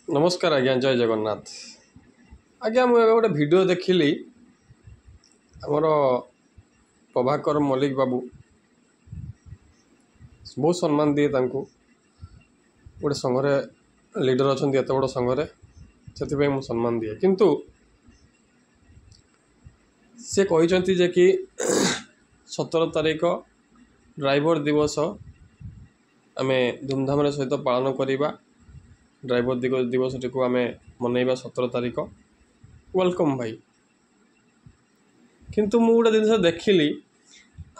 नमस्कार आज्ञा जय जगन्नाथ। आज्ञा मुझे गोटे वीडियो देखिली आमर प्रभाकर मल्लिक बाबू बहुत सम्मान दिए गोटे संघरे लीडर अच्छा एत बड़ संघरे से मुझे सम्मान दिए किंतु से कहते जे कि 17 तारिख ड्राइवर दिवस आम धूमधाम सहित पालन करवा। ड्राइवर दिवस टी आम मनइबा 17 तारिख वेलकम भाई। किंतु मु गोटे जिन देखिली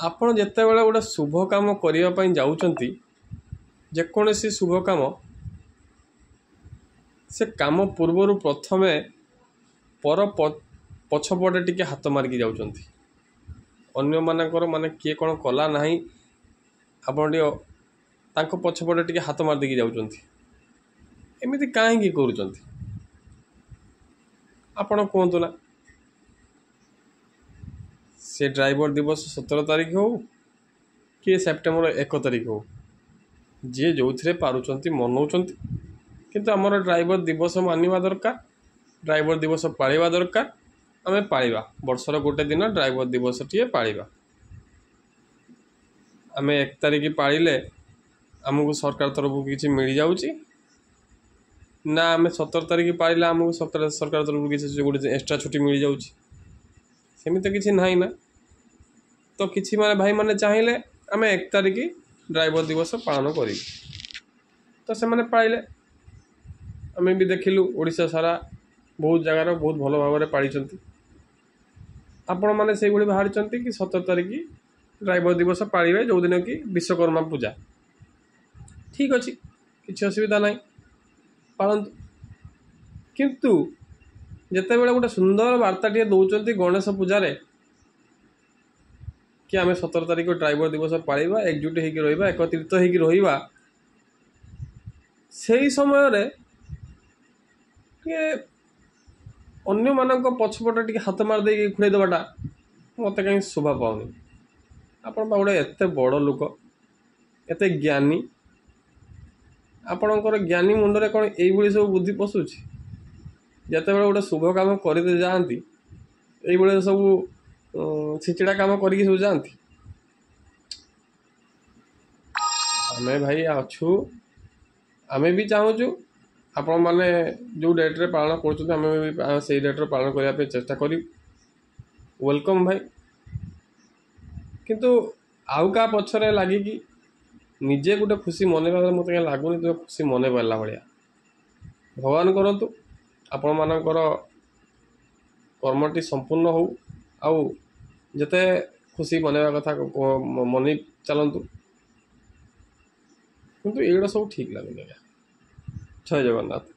आपण जिते बड़े गोटे शुभ काम करने जाऊँगी जेकोसी शुभ काम से काम पूर्वर प्रथमे पर पछपटे टिके हाथ मारिकी जाउछंती। अन्य मानकर माने किए कौन कला ना आपण तांको पछपटे टिके हाथ मार देकी जाउछंती। एमिति काहे करूछंती आपण कहतु ना। से ड्राइवर दिवस 17 तारिख हो कि सेप्टेम्बर 1 तारिख हो जी जो थे पारुचंती मनाउछंती किंतु आमर ड्राइवर दिवस मानिबा दरकार। ड्राइवर दिवस पालिबा दरकार। आमे पालिबा वर्षर गोटे दिन ड्राइवर दिवस टीए पालिबा। आमे 1 तारिख पालिले आमको सरकार तरफ किसी मिल जाउची ना आम 17 तारिख पाइला आमको सरकार तरफ किसी गोटे एक्स्ट्रा छुट्टी मिल जाउची सेମିତି किसी नहीं ना। तो किसी माने भाई माने चाहिए आम 1 तारिख ड्राइवर दिवस पालन करी तो से माने पाइले आम भी देखिलु ओडिशा सारा बहुत जगार बहुत भल भाव में पाली। आपण मैंने से बाहर कि 17 तारिख ड्राइवर दिवस पालिबे जो दिन कि विश्वकर्मा पूजा ठीक अच्छे किसी असुविधा ना पालतु। किंतु जिते बड़े गोटे सुंदर वार्ता टे दौरान गणेश पूजारे कि आम 17 तारिख ड्राइवर दिवस पालिबा एकजुट होकर रहिबा एकत्रित होकर रहिबा से समय अन्य मानक पछपटे टी हाथ मार दे खुड़े देवाटा मत कहीं शोभा पाऊनी। आपण गोटे एत बड़ लोक एत ज्ञानी आपणकर ज्ञानी मुंडरे कौन ये सब बुद्धि पशुची जिते बड़े गोटे शुभ काम करते जाती ये सब छिचिड़ा काम करके सब जाती। आम भाई अच्छु आम भी चाहूँ आपण मैंने जो डेट रे पालन कर से डेट रे पालन करने चेष्टा करी वेलकम भाई। किंतु आउ का पछरे लगे कि निजे गोटे खुशी मनइबा मत कहीं लगुनि तुम खुशी मन पारा भाया भगवान करतु आपण मानकर कर्मटी संपूर्ण हो आउ जते खुशी मनइबा कथा मन चलतु किंतु एगुड़ा सब ठीक लगुनि। जय जगन्नाथ।